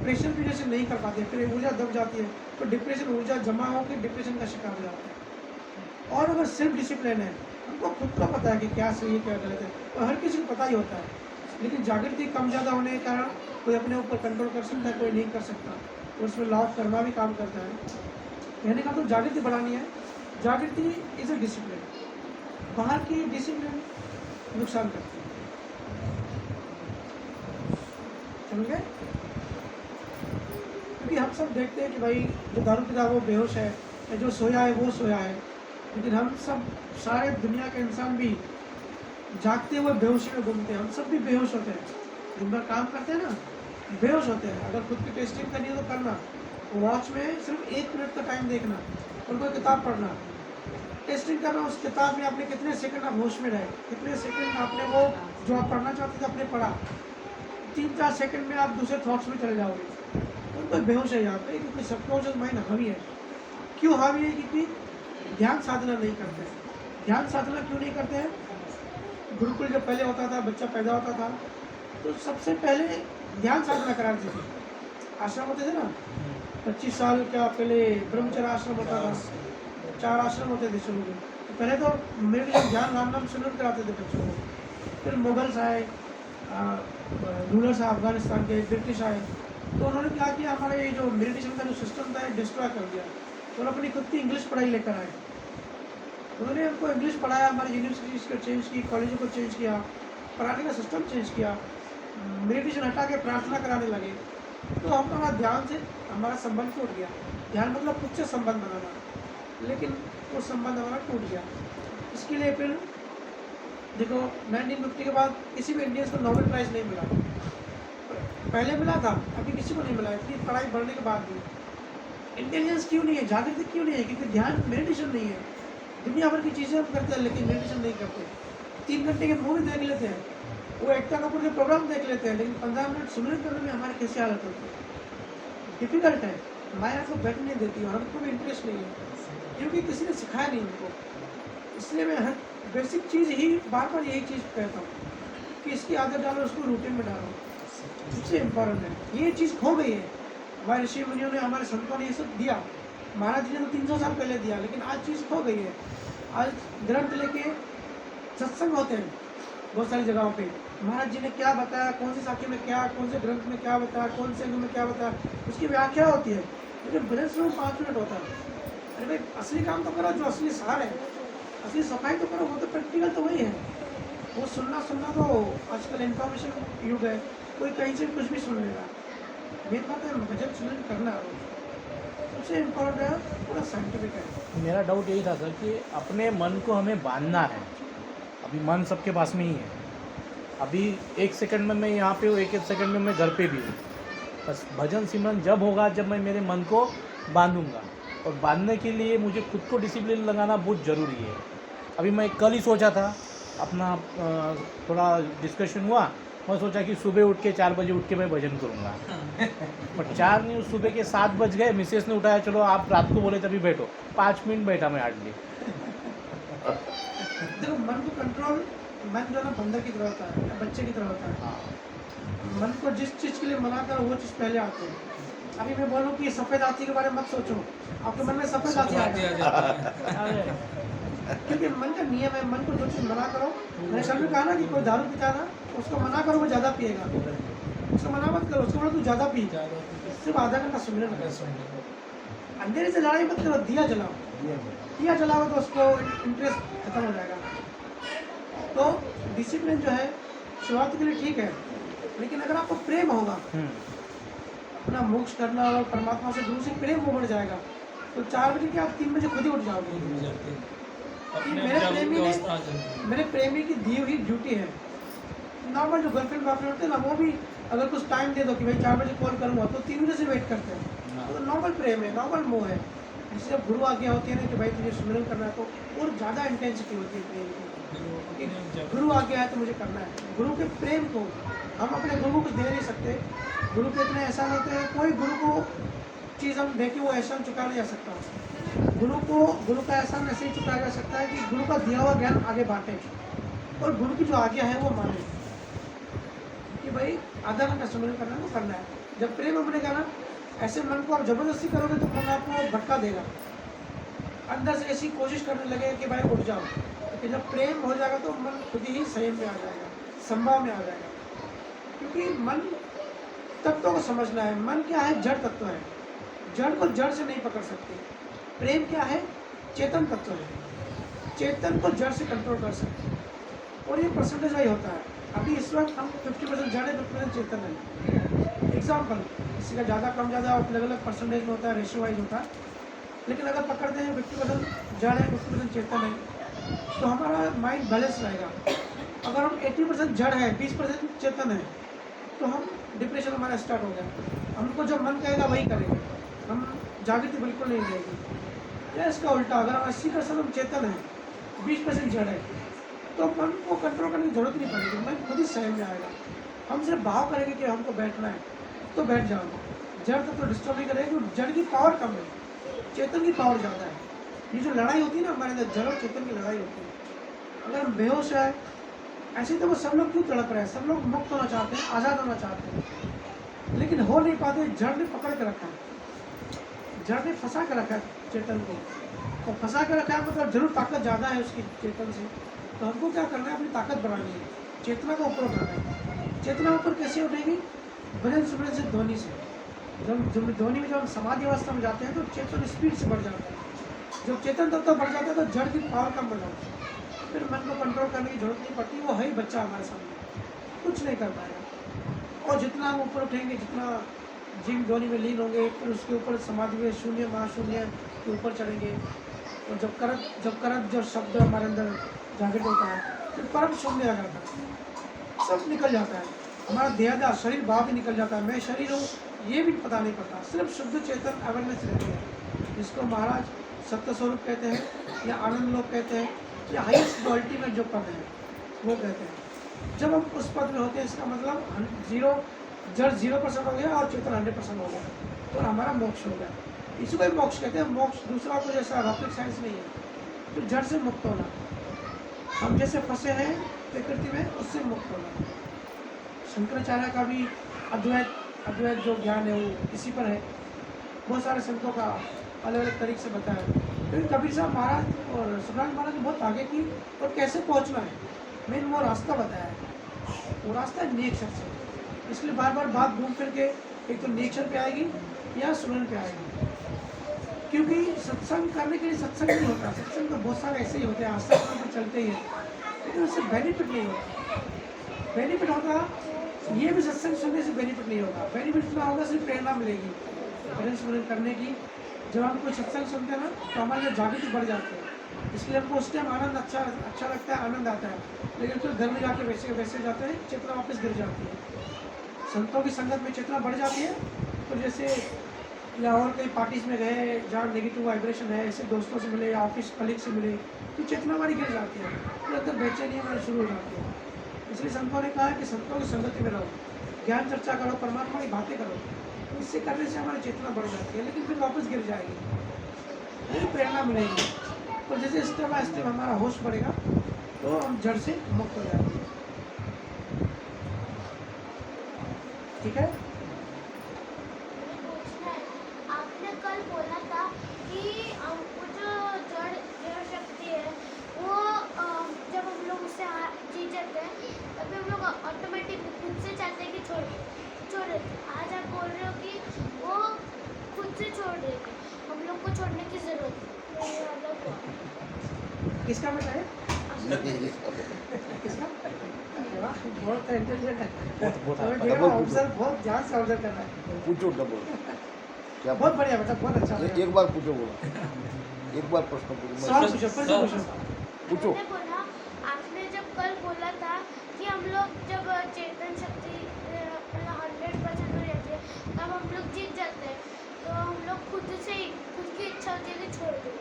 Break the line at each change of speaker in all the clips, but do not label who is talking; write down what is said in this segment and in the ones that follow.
Pressure की वजह से नहीं कर पाते, फिर ऊर्जा दब जाती है, तो डिप्रेशन, ऊर्जा जमा होकर डिप्रेशन का शिकार हो जाता है। और अगर सेल्फ डिसिप्लिन है, हमको खुद को पता है कि क्या सही है क्या गलत है, और हर किसी को पता ही होता है, लेकिन जागृति कम ज़्यादा होने के कारण कोई अपने ऊपर कंट्रोल कर सकता है, कोई नहीं कर सकता, तो उसमें लॉ ऑफ कर्मा भी काम करता है। कहने का तो जागृति बढ़ानी है, जागृति इज अ डिसिप्लिन, बाहर की डिसिप्लिन नुकसान करती है। समझ गए? क्योंकि हम सब देखते हैं कि भाई जो दारू पीता है वो बेहोश है, या जो सोया है वो सोया है, लेकिन हम सब सारे दुनिया के इंसान भी जागते हुए बेहोशी में घूमते हैं, हम सब भी बेहोश होते हैं, दिन भर काम करते हैं ना, बेहोश होते हैं। अगर खुद की टेस्टिंग करनी है तो करना, वॉच में सिर्फ 1 मिनट का टाइम देखना और कोई किताब पढ़ना, टेस्टिंग करना उस किताब में आपने कितने सेकंड आप होश में रहे, कितने सेकंड आपने वो जो आप पढ़ना चाहते थे आपने पढ़ा, 3-4 सेकंड में आप दूसरे थॉट्स में चले जाओगे, तो बेहोश है यहाँ पे, क्योंकि सबकॉन्शियस माइंड हावी है। क्यों हावी है? क्योंकि ध्यान साधना नहीं करते हैं। ध्यान साधना क्यों नहीं करते हैं? गुरुकुल जब पहले होता था, बच्चा पैदा होता था, तो सबसे पहले ध्यान साधना कराते थे, आश्रम होते थे ना, 25 साल का पहले ब्रह्मचर्य आश्रम होता था, 4 आश्रम होते थे शुरू में, तो पहले तो मेडिटेशन ध्यान राम नाम सिमरन कराते थे बच्चों को। फिर मुगल्स आए, रूलर्स आए अफगानिस्तान के, ब्रिटिश आए, तो उन्होंने क्या किया, हमारे ये जो मेडिटेशन का जो सिस्टम था डिस्ट्रॉय कर दिया, तो उन्होंने अपनी खुद की इंग्लिश पढ़ाई लेकर आए, उन्होंने हमको इंग्लिश पढ़ाया, हमारी यूनिवर्सिटीज़ को चेंज की, कॉलेजों को चेंज किया, पढ़ाने का सिस्टम चेंज किया, मेडिटेशन हटा के प्रार्थना कराने लगे, तो हमारा ध्यान से हमारा संबंध टूट गया। ध्यान मतलब खुद से संबंध बनाना, लेकिन वो संबंध हमारा टूट गया। इसके लिए फिर देखो 1950 के बाद किसी भी इंडियंस को नोबेल प्राइज़ नहीं मिला, पहले मिला था, अभी किसी को नहीं मिला, इतनी पढ़ाई बढ़ने के बाद भी। इंटेलिजेंस क्यों नहीं है, जागृति क्यों नहीं है? क्योंकि ध्यान मेडिटेशन नहीं है। दुनिया भर की चीज़ें हम करते हैं लेकिन मेडिटेशन नहीं करते। 3 घंटे के मूवी देख लेते हैं, वो एकता कपूर के प्रोग्राम देख लेते हैं, लेकिन 15 मिनट सुमिरन करने में हमारी कैसी हालत होती है? डिफिकल्ट है, माया को बैठ नहीं देती और हमको भी इंटरेस्ट नहीं है, क्योंकि किसी ने सिखाया नहीं हमको। इसलिए मैं हर बेसिक चीज़ ही बार बार यही चीज़ कहता हूँ कि इसकी आदत डालो, उसको रूटीन में डालो, सबसे इम्पोर्टेंट है। ये चीज़ खो गई है, हमारे ऋषि मुनियों ने, हमारे संतों ने ये सब दिया, महाराज जी ने तो 300 साल पहले दिया, लेकिन आज चीज़ खो गई है। आज ग्रंथ लेके सत्संग होते हैं बहुत सारी जगहों पे, महाराज जी ने क्या बताया, कौन सी साखी में क्या, कौन से ग्रंथ में क्या बताया, कौन से अंग में क्या बताया, उसकी व्याख्या होती है, लेकिन ब्रह्म में 5 मिनट होता है। अरे भाई असली काम तो करो, जो असली सार है, असली सफाई तो करो, वो तो प्रैक्टिकल तो वही है। वो सुनना तो आजकल इन्फॉर्मेशन युग है, कोई कहीं से कुछ भी सुन लेगा। मेन बात है भजन सुनन करना रोज, सबसे इम्पोर्टेंट है, पूरा साइंटिफिक है।
मेरा डाउट यही था सर कि अपने मन को हमें बांधना है। अभी मन सबके पास में ही है, अभी 1 सेकंड में मैं यहाँ पे हूँ, 1 सेकंड में मैं घर पे भी हूँ। बस भजन सिमरन जब होगा जब मैं मेरे मन को बांधूंगा, और बांधने के लिए मुझे खुद को डिसिप्लिन लगाना बहुत ज़रूरी है। अभी मैं कल ही सोचा था, अपना थोड़ा डिस्कशन हुआ, मैं सोचा कि सुबह उठ के 4 बजे उठ के मैं भजन करूँगा, बट 4 नहीं, सुबह के 7 बज गए, मिसेस ने उठाया, चलो आप रात को बोले तभी बैठो, 5 मिनट बैठा मैं हार्डली।
देखो मन को कंट्रोल, मन जो है ना बंदर की तरह होता है या बच्चे की तरह होता है।
हाँ,
मन को जिस चीज़ के लिए मना करो वो चीज़ पहले आती है। अभी मैं बोलूँ कि सफ़ेद हाथी के बारे में मत सोचो, आपके मन में सफ़ेद हाथी आएगा, क्योंकि मन का नियम है, मन को जो चीज़ मना करो। मैंने शर्म में कहा ना कि कोई दारू पीता ना, उसको मना करो वो ज़्यादा पिएगा, उसको मना मत करो, उसको बोलो तू ज़्यादा पी, सिर्फ आधा घंटा सुमिरन करो। अंधेरे से लड़ाई मत करो, दिया जलाओ, दिया जलाओ तो उसको इंटरेस्ट खत्म हो जाएगा। तो डिसिप्लिन जो है शुरुआत के लिए ठीक है, लेकिन अगर आपको प्रेम होगा, अपना मोक्ष करना और परमात्मा से दूर से प्रेम वो बढ़ जाएगा, तो 4 बजे के आप 3 बजे खुद ही उठ जाओगे। मेरे प्रेमी की दी हुई ड्यूटी है। नॉर्मल जो गर्लफ्रेंड बॉयफ्रेंड होते हैं ना, वो भी अगर कुछ टाइम दे दो कि भाई 4 बजे कॉल करूँगा, तो 3 बजे से वेट करते हैं। तो नॉर्मल प्रेम है, नॉर्मल मोह है। जैसे जब गुरु आज्ञा होती है ना कि भाई तुझे सुमिरन करना है, तो और ज़्यादा इंटेंसिटी होती है प्रेम की। गुरु आज्ञा है तो मुझे करना है। गुरु के प्रेम को हम अपने गुरु को कुछ दे नहीं सकते। गुरु के इतने एहसान होते हैं, कोई गुरु को चीज़ हम देखें वो एहसान चुका नहीं जा सकता। गुरु का एहसान ऐसे ही चुकाया जा सकता है कि गुरु का दिया हुआ ज्ञान आगे बांटे, और गुरु की जो आज्ञा है वो माने कि भाई आधा घंटा सुमिरन करना है तो करना है। जब प्रेम बनेगा ना, ऐसे मन को आप जबरदस्ती करोगे तो मन आपको भटका देगा, अंदर से ऐसी कोशिश करने लगेगा कि भाई उठ जाओ। लेकिन जब प्रेम हो जाएगा तो मन खुद ही संयम में आ जाएगा, संभाव में आ जाएगा। क्योंकि मन तत्वों को समझना है। मन क्या है? जड़ तत्व है, जड़ को जड़ से नहीं पकड़ सकते। प्रेम क्या है? चेतन तत्व है, चेतन को जड़ से कंट्रोल कर सकते हैं। और ये परसेंटेज वाइज होता है। अभी इस वक्त हम 50% जड़ है, 50% चेतन है। एग्जाम्पल, किसी का ज़्यादा कम ज़्यादा अलग अलग परसेंटेज में होता है, रेशियो वाइज होता है। लेकिन अगर पकड़ते हैं 50% जड़ है, 50% चेतन है, तो हमारा माइंड बैलेंस रहेगा। अगर हम 80% जड़ है, 20% चेतन है, तो हम डिप्रेशन हमारा स्टार्ट हो गया। हमको जो मन कहेगा वही करेंगे, हम जागृति बिल्कुल नहीं रहेगी। या इसका उल्टा, अगर हम 80% हम चेतन है, 20% जड़ है, तो मन को कंट्रोल करने की जरूरत नहीं पड़ेगी, मन खुद ही सहम में आएगा। हम सिर्फ भाव करेंगे कि हमको बैठना है तो बैठ जाओगे। जड़ तो डिस्टर्ब नहीं करेगी, जड़ की पावर कम है, चेतन की पावर ज़्यादा है। ये जो लड़ाई होती है ना हमारे अंदर, जड़ और चेतन की लड़ाई होती है। अगर हम बेहोश है, ऐसे तो वो सब लोग क्यों तड़प रहे हैं? सब लोग मुक्त होना चाहते हैं, आज़ाद होना चाहते हैं, लेकिन हो नहीं पाते। जड़ ने पकड़ के रखा है, जड़ ने फंसा के रखा है चेतन को। और फंसा के रखा है मतलब जरूर ताकत ज़्यादा है उसकी चेतन से। तो हमको क्या करना है? अपनी ताकत बढ़ानी है, चेतना को ऊपर उठाना है। चेतना ऊपर कैसे उठेगी? भजन सुमरन से, ध्वनि से। जब ध्वनि में जब हम समाधि अवस्था में जाते हैं तो चेतन स्पीड से बढ़ जाता है। जब चेतन तत्व बढ़ जाता है तो जड़ की पावर कम बढ़ जाती है। फिर मन को कंट्रोल करने की जरूरत नहीं पड़ती, वो है ही बच्चा हमारे सामने, कुछ नहीं कर पाएगा। और जितना हम ऊपर उठेंगे, जितना जिम ध्वनि में लीन होंगे, फिर उसके ऊपर समाधि में शून्य महाशून्य के ऊपर चढ़ेंगे। और जब करत जो शब्द हमारे अंदर जागृत होता है, फिर परम शून्य आ जाता है, सब निकल जाता है। हमारा देहदार शरीर भाव भी निकल जाता है, मैं शरीर हूँ ये भी पता नहीं पड़ता। सिर्फ शुद्ध चेतन अवेयरनेस रहती है, जिसको महाराज सत्य स्वरूप कहते हैं, या आनंद लोग कहते हैं, या हाईएस्ट क्वालिटी में जो पद है वो कहते हैं। जब हम उस पद में होते हैं, इसका मतलब जड़ 0% हो गया और चेतन 100% हो गया, तो हमारा मोक्ष हो गया। इसी को ही मोक्ष कहते हैं। मोक्ष दूसरा कोई जैसा रॉकेट साइंस नहीं है। तो जड़ से मुक्त होना, हम जैसे फंसे हैं प्रकृति में, उससे मुक्त होना। शंकराचार्य का भी अद्वैत जो ज्ञान है वो इसी पर है। बहुत सारे संतों का अलग अलग तरीके से बताया। क्योंकि कबीर साहब महाराज और सुखराज महाराज ने बहुत आगे की और कैसे पहुंचना है, मेन वो रास्ता बताया है। वो रास्ता है नेचर से। इसलिए बार बार बात घूम फिर के एक तो नेचर पे आएगी या सुमरन पे आएगी। क्योंकि सत्संग करने के लिए सत्संग नहीं होता। सत्संग तो बहुत सारे ऐसे ही होते हैं, आस्था तो चलते ही हैं, लेकिन उससे बेनिफिट नहीं होता। बेनिफिट होगा, ये भी सत्संग सुनने से बेनिफिट नहीं होगा। बेनिफिट इतना होगा, सिर्फ प्रेरणा मिलेगी भजन सुमरन करने की। जब हम कोई सत्संग सुनते हैं ना, तो हमारे लिए जागृति बढ़ जाती है। इसलिए हमको उस टाइम आनंद अच्छा लगता है, आनंद आता है। लेकिन फिर घर में जाके वैसे जाते हैं, चेतना वापस गिर जाती है। संतों की संगत में चेतना बढ़ जाती है, तो जैसे या और कई पार्टीज में गए जहाँ नेगेटिव वाइब्रेशन है, ऐसे दोस्तों से मिले या ऑफिस कलीग से मिले, तो चेतना हमारी गिर जाती है, फिर अंदर बेचैनी हमारी शुरू हो जाती है। इसलिए संतों ने कहा है कि संतों की संगति में रहो, ज्ञान चर्चा करो, परमात्मा की बातें करो। इससे करने से हमारी चेतना बढ़ जाती है, लेकिन फिर वापस गिर जाएगी, फिर प्रेरणा मिलेगी। और जैसे स्टेप बाय स्टेप हमारा होश बढ़ेगा तो हम जड़ से मुक्त हो जाएंगे। ठीक है।
आपने कल बोला था कि वो जो जड़ शक्ति है वो जब हम लोग उससे जीत जाते हैं तभी हम लोग ऑटोमेटिक खुद से चाहते हैं कि छोड़ देते। आज आप बोल रहे हो कि वो खुद से छोड़ देते, हम लोग को छोड़ने की जरूरत है।
किसका बेटा है? किसका? बहुत इंटेलिजेंट है, बहुत ध्यान से ऑब्जर्व कर रहा है।
पूछो डबल क्या?
बहुत बढ़िया बेटा, बहुत अच्छा।
एक बार पूछो, बोला एक बार प्रश्न पूछो।
सवाल पूछो,
पूछो।
आपने बोला, आपने जब कल बोला था कि हम लोग जब चेतन शक्ति 100% हो जाती है तब हम लोग जीत जाते हैं, तो हम लोग खुद की इच्छा होती है कि छोड़ दें।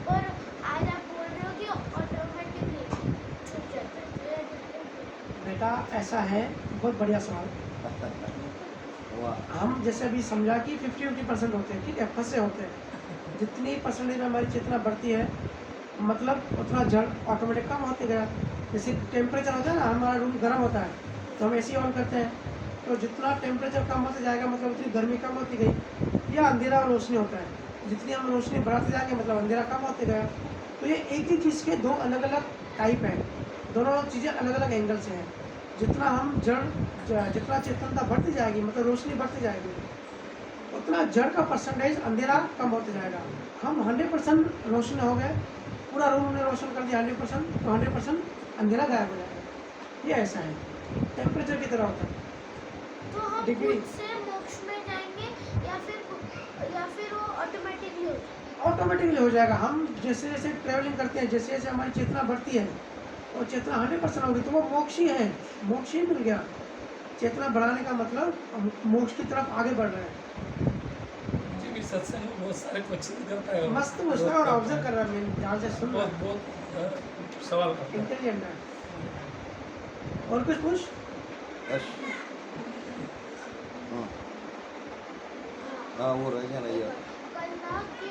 और आज आप बोल रहे हो कि ऑटोमेटिकली छूट जाता है।
बेटा ऐसा है, बहुत बढ़िया सवाल। हम जैसे अभी समझा कि 50-50% होते हैं, ठीक है, फंसे होते हैं। जितनी परसेंटेज में हमारी चेतना बढ़ती है, मतलब उतना जड़ ऑटोमेटिक कम होते गया। जैसे टेम्परेचर होता है ना, हमारा रूम गर्म होता है तो हम एसी ऑन करते हैं, तो जितना टेम्परेचर कम होता जाएगा मतलब उतनी गर्मी कम होती गई, या अंधेरा और रोशनी होता है, जितनी हम रोशनी बढ़ाते जाएंगे मतलब अंधेरा कम होते गया। तो ये एक ही चीज़ के दो अलग अलग टाइप हैं, दोनों चीज़ें अलग अलग एंगल से हैं। जितना हम जितना चेतनता बढ़ती जाएगी मतलब रोशनी बढ़ती जाएगी, उतना जड़ का परसेंटेज अंधेरा कम होते जाएगा। हम 100% रोशनी हो गए, पूरा रूम ने रोशन कर दिया 100%, तो 100% अंधेरा गायब हो जाएगा। ये ऐसा है, टेम्परेचर की तरह होता है।
तो हम
डिग्री।
खुद से मोक्ष में जाएंगे या फिर वो ऑटोमेटिकली हो जाएगा?
ऑटोमेटिकली हो जाएगा। हम जैसे जैसे ट्रैवलिंग करते हैं, जैसे जैसे हमारी चेतना बढ़ती है और चेतना 100% होगी तो वो मोक्ष ही है, मोक्ष ही मिल गया। चेतना बढ़ाने का मतलब हम मोक्ष की तरफ आगे बढ़ रहे हैं।
जी भी सत्संग में बहुत सारे क्वेश्चन करता है।
मस्त पूछता है और ऑब्जर्व कर रहा है, मैं ध्यान से सुन रहा
बहुत
हूँ,
बहुत सवाल करता है।
इंटेलिजेंट है। और कुछ पूछ।
यस हाँ वो रह गया नहीं यार।
कल ना कि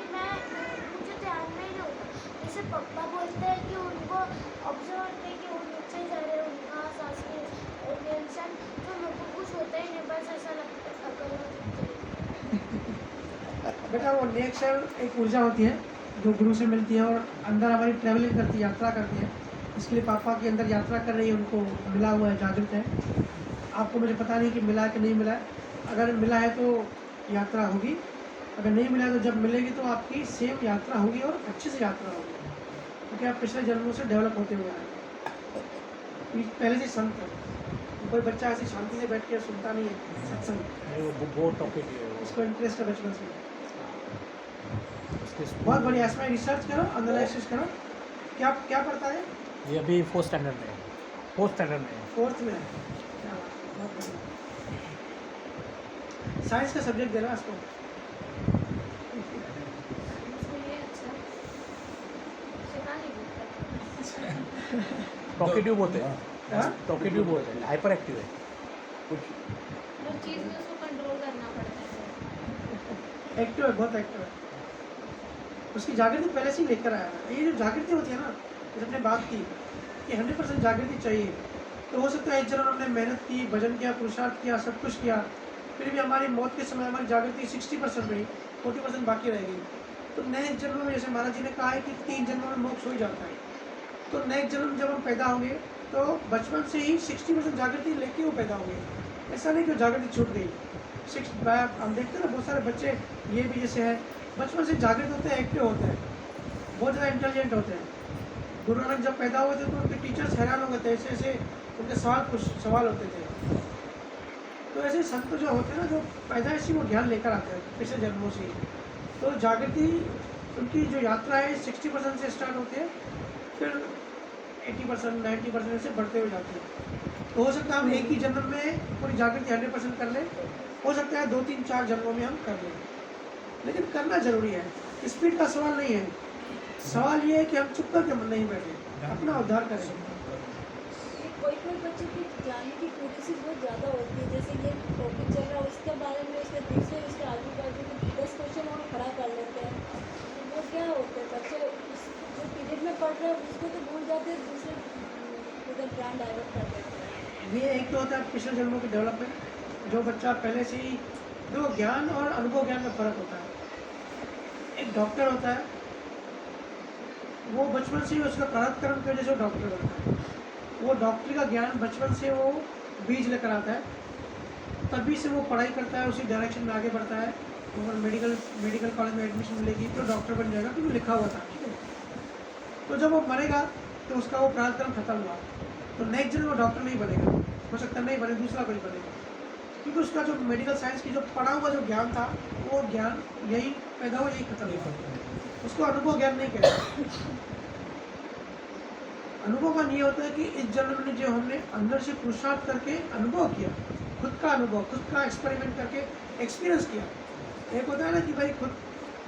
मुझे ध्यान में ही नहीं होता, जैसे पापा बोलते हैं कि उनको ऑब्जर्व करते हैं कि वो नीचे जा रहे हैं, उनका सांस की टेंशन, तो मेरे को कुछ होता ही नहीं, बस ऐसा लगता है
बेटा वो नेचर एक ऊर्जा होती है जो गुरु से मिलती है और अंदर हमारी ट्रैवलिंग करती है, यात्रा करती है। इसके लिए पापा के अंदर यात्रा कर रही है, उनको मिला हुआ है, जागृत है। आपको मुझे पता नहीं कि मिला है कि नहीं मिला है। अगर मिला है तो यात्रा होगी, अगर नहीं मिला है तो जब मिलेगी तो आपकी सेम यात्रा होगी और अच्छे से यात्रा होगी, क्योंकि आप पिछले जन्मों से डेवलप होते हुए आए। पहले से संत है, कोई बच्चा ऐसी शांति से बैठ के सुनता नहीं है सत्संग,
बहुत टॉपिक है
उसको इंटरेस्ट है बचपन से।
उसके
बहुत बढ़िया, इसमें रिसर्च करो, एनालिसिस करो। क्या क्या पढ़ता है?
ये अभी 4th स्टैंडर्ड में है, 4th स्टैंडर्ड में है।
4th में है। क्या बात है, बहुत बढ़िया। साइंस का सब्जेक्ट दे रहा है इसको।
टॉकेटिव होते हैं,
हाँ?
टॉकेटिव होते हैं, हाइपर एक्टिव है।
कुछ
हर चीज़ में उसको कंट्रोल करना पड़ता है।
एक्टिव है, बहुत एक्टिव है। उसकी जागृति पहले से ही लेकर आया है। ये जो जागृति होती है ना, जैसे हमने बात की कि 100% जागृति चाहिए, तो हो सकता है एक जन हमने मेहनत की, भजन किया, पुरुषार्थ किया, सब कुछ किया, फिर भी हमारी मौत के समय हमारी जागृति 60% रही, 40% बाकी रहेगी। तो नए जन्म में जैसे महाराज जी ने कहा है कि 3 जन्मों में मोक्ष हो ही जाता है, तो नए जन्म जब हम पैदा होंगे तो बचपन से ही 60% जागृति लेके वो पैदा होंगे। ऐसा नहीं कि जागृति छूट गई। हम देखते हैं ना, बहुत सारे बच्चे ये भी जैसे है, बचपन से जागृत होते हैं, एक्टिव होते हैं, बहुत ज़्यादा इंटेलिजेंट होते हैं। गुरु नानक जब पैदा हुए थे तो उनके टीचर्स हैरान हो गए थे, ऐसे ऐसे उनके सवाल होते थे। तो ऐसे संत जो होते हैं ना, जो पैदाइशी वो ज्ञान लेकर आते हैं पिछले जन्मों से। तो जागृति उनकी जो यात्रा है 60% से स्टार्ट होती है, फिर 80% 90% से बढ़ते हुए जाते हैं। तो हो सकता है हम एक ही जन्म में पूरी जागृति 100% कर लें, हो सकता है 2 3 4 जन्मों में हम कर लें, लेकिन करना जरूरी है। स्पीड का सवाल नहीं है, सवाल ये है कि हम चुप करके मन नहीं बैठे, अपना उद्धार करें।
कोई कोई बच्चों की जाने की क्यूरियोसिटी बहुत ज़्यादा होती है, जैसे ये टॉपिक चल रहा है उसके बारे में उसके दूसरे उसके आजू बाजू के 10 क्वेश्चन और खड़ा कर लेते हैं। वो क्या होता है, बच्चे जो पीरियड में पढ़ रहे हैं उसको तो भूल जाते हैं, दूसरे उधर ध्यान डाइवर्ट कर देते हैं।
ये एक तो होता है पिछले जन्मों की डेवलपमेंट, जो बच्चा पहले से ही, जो ज्ञान और अनुभव ज्ञान में फ़र्क होता है। एक डॉक्टर होता है, वो बचपन से ही उसका प्रारब्ध की वजह से डॉक्टर बनता है। वो डॉक्टरी का ज्ञान बचपन से वो बीज लेकर आता है, तभी से वो पढ़ाई करता है, उसी डायरेक्शन में आगे बढ़ता है। अगर मेडिकल कॉलेज में एडमिशन मिलेगी तो डॉक्टर बन जाएगा, क्योंकि लिखा हुआ था, ठीक है। तो जब वो मरेगा तो उसका वो प्रारब्ध खत्म हुआ, तो नेक्स्ट जन्म वो डॉक्टर नहीं बनेगा, हो सकता नहीं बने, दूसरा कोई बनेगा, क्योंकि उसका जो मेडिकल साइंस की जो पढ़ा हुआ जो ज्ञान था, वो ज्ञान यही पैदा हुआ, यही खत्म हुआ, उसको अनुभव ज्ञान नहीं कहते। अनुभव का नहीं होता है कि इस जन्म में जो हमने अंदर से पुरुषार्थ करके अनुभव किया, खुद का अनुभव, खुद का एक्सपेरिमेंट करके एक्सपीरियंस किया। एक होता है ना कि भाई खुद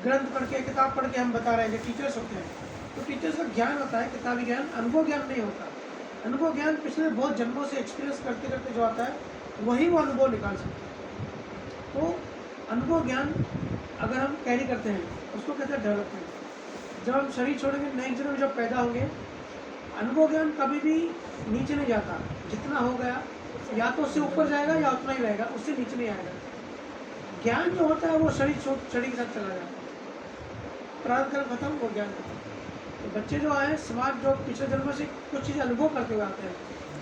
ग्रंथ पढ़ के, किताब पढ़ के हम बता रहे हैं, जो टीचर्स होते हैं, तो टीचर्स का ज्ञान होता है, किताबी ज्ञान, अनुभव ज्ञान नहीं होता। अनुभव ज्ञान पिछले बहुत जन्मों से एक्सपीरियंस करते करते जो आता है, वही वो अनुभव निकाल सकते हैं। तो अनुभव ज्ञान अगर हम कैरी करते हैं, उसको कहते हैं डेवलपमेंट। जब हम शरीर छोड़ेंगे, नए जन्म में जब पैदा होंगे, अनुभव ज्ञान कभी भी नीचे नहीं जाता, जितना हो गया या तो उससे ऊपर जाएगा या उतना ही रहेगा, उससे नीचे नहीं आएगा। ज्ञान जो होता है वो शरीर के साथ चला जाता है, प्रारब्ध कर्म खत्म, वो ज्ञान खत्म। तो बच्चे जो आए समाज जो पिछले जन्मों से कुछ चीज़ें अनुभव करते हुए आते हैं,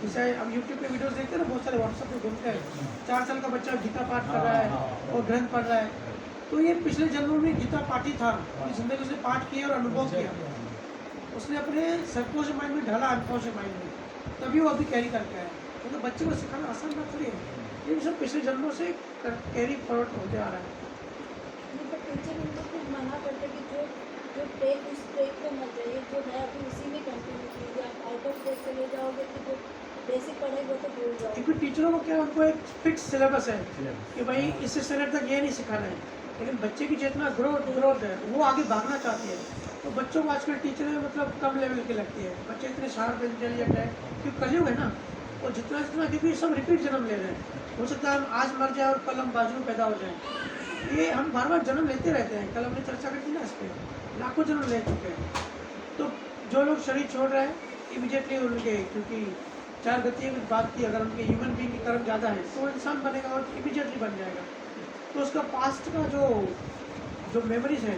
जैसे हम यूट्यूब पे वीडियोस देखते हैं ना, बहुत सारे व्हाट्सएप पे घूमते हैं, 4 साल का बच्चा गीता पाठ कर रहा है और ग्रंथ पढ़ रहा है, तो ये पिछले जन्मों में गीता पाठी था, अपनी जिंदगी से पाठ किया और अनुभव किया, उसने अपने सबकॉन्शियस माइंड में ढाला, अनकॉन्शियस माइंड में, तभी वो अभी कैरी करके आया। तो बच्चे को सिखाना आसान बात थोड़ी है, ये सब पिछले जन्मों से कैरी फॉरवर्ड होते आ रहा है।
नहीं, तो टीचर उनको खुद मना करते कि जो जो ट्रैक उस ट्रैक पे मत जाइए, जो है अभी उसी में कंटिन्यू कीजिए। आप आउट ऑफ ट्रैक चले जाओगे तो जो बेसिक पढ़ाई वो तो भूल जाओगे।
क्योंकि टीचरों को क्या, उनको एक फिक्स सिलेबस है कि भाई इससे स्टैंडर्ड तक ये नहीं सिखाना है, लेकिन बच्चे की चेतना ग्रोथ है, वो आगे भागना चाहती है। तो बच्चों को आजकल टीचरें मतलब कम लेवल की लगती है, बच्चे इतने शार्प इंटेलिजेंट है क्योंकि कलयुग है ना, और जितना जितना क्योंकि सब रिपीट जन्म ले रहे हैं, हो सकता है हम आज मर जाए और कल हम बाजू में पैदा हो जाए, ये हम बार बार जन्म लेते रहते हैं। कल हमने चर्चा की थी ना इस पर, लाखों जन्म ले चुके हैं। तो जो लोग शरीर छोड़ रहे हैं इमीडिएटली उनके, क्योंकि 4 गतियों की बात की, अगर उनके ह्यूमन बीइंग की कर्म ज़्यादा है तो वो इंसान बनेगा और इमीडिएटली बन जाएगा। तो उसका पास्ट का जो मेमोरीज है,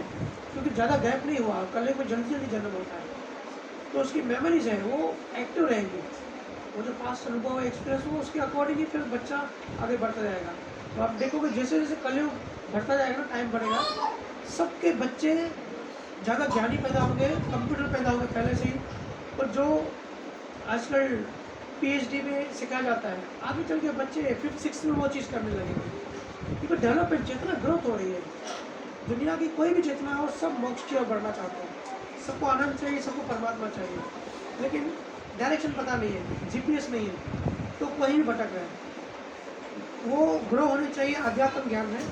क्योंकि ज़्यादा गैप नहीं हुआ, कल को जल्दी जल्दी जन्म होता है, तो उसकी मेमोरीज है वो एक्टिव रहेंगी, वो जो पास्ट अनुभव एक्सपीरियंस हो उसके अकॉर्डिंग ही फिर बच्चा आगे बढ़ता जाएगा। तो आप देखोगे जैसे जैसे कलयुग बढ़ता जाएगा ना, टाइम बढ़ेगा, सबके बच्चे ज़्यादा ज्ञानी पैदा होंगे, कंप्यूटर पैदा होंगे पहले से ही, और जो आजकल PhD में सिखाया जाता है, आगे चल के बच्चे 5th 6th में वो चीज़ करने लगेंगे, क्योंकि डेवलपमेंट चेतना ग्रोथ हो रही है। दुनिया की कोई भी चेतना हो, सब मोक्ष की ओर बढ़ना चाहते हैं, सबको आनंद चाहिए, सबको परमात्मा चाहिए, लेकिन डायरेक्शन पता नहीं है, GPS नहीं है, तो कहीं भी भटक रहे हैं। वो ग्रो होने चाहिए अध्यात्म ज्ञान में,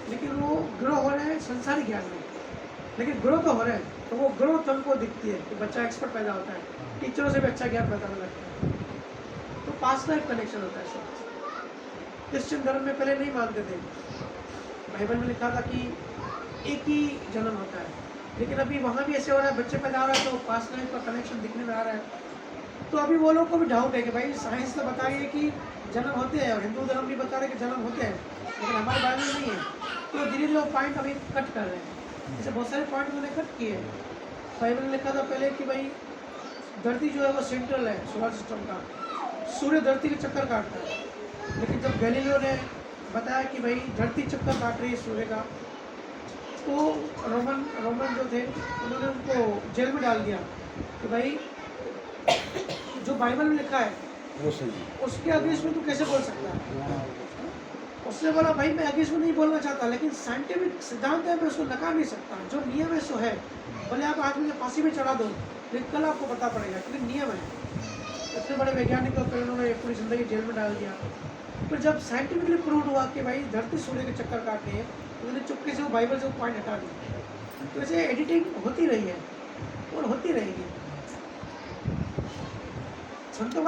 लेकिन वो ग्रो हो रहे हैं संसारी ज्ञान में, लेकिन ग्रो तो हो रहे हैं, तो वो ग्रोथ हमको दिखती है कि बच्चा एक्सपर्ट पैदा होता है, टीचरों से भी अच्छा ज्ञान पैदा होने लगता है, तो पास्ट लाइफ कनेक्शन होता है सब। क्रिश्चियन धर्म में पहले नहीं मानते थे, बाइबल में लिखा था कि एक ही जन्म होता है, लेकिन अभी वहाँ भी ऐसे हो रहा है, बच्चे पैदा हो रहा है तो पास्ट लाइफ का कनेक्शन दिखने में आ रहा है। तो अभी वो लोग को भी डाउट है कि भाई साइंस तो बता रही है कि जन्म होते हैं, और हिंदू धर्म भी बता रहे हैं कि जन्म होते हैं, लेकिन हमारे बाइबल में नहीं है। तो धीरे धीरे वो पॉइंट अभी कट कर रहे हैं, जैसे बहुत सारे पॉइंट उन्होंने कट किए हैं। बाइबल में लिखा था पहले कि भाई धरती जो है वो सेंट्रल है सोलर सिस्टम का, सूर्य धरती के चक्कर काटता है, लेकिन जब गैलीलियो ने बताया कि भाई धरती चक्कर काट रही है सूर्य का, तो रोमन जो थे उन्होंने उनको जेल में डाल दिया कि भाई जो बाइबल में लिखा है
वो सही
उसके अगेंस्ट में तू कैसे बोल सकता है। उसने बोला भाई मैं अगेंस्ट में नहीं बोलना चाहता, लेकिन साइंटिफिक सिद्धांत है, मैं उसको नकार नहीं सकता, जो नियम है सो है, भले आप आज मुझे फांसी में चढ़ा दो, लेकिन कल आपको पता पड़ेगा, क्योंकि नियम है। इतने बड़े वैज्ञानिक को फिर उन्होंने पूरी ज़िंदगी जेल में डाल दिया। फिर जब साइंटिफिकली प्रूव हुआ कि भाई धरती सूर्य के चक्कर काट रही है, उन्होंने चुपके से वो बाइबल से वो पॉइंट हटा दिया। तो ऐसे एडिटिंग होती रही है और होती रहेगी। संतों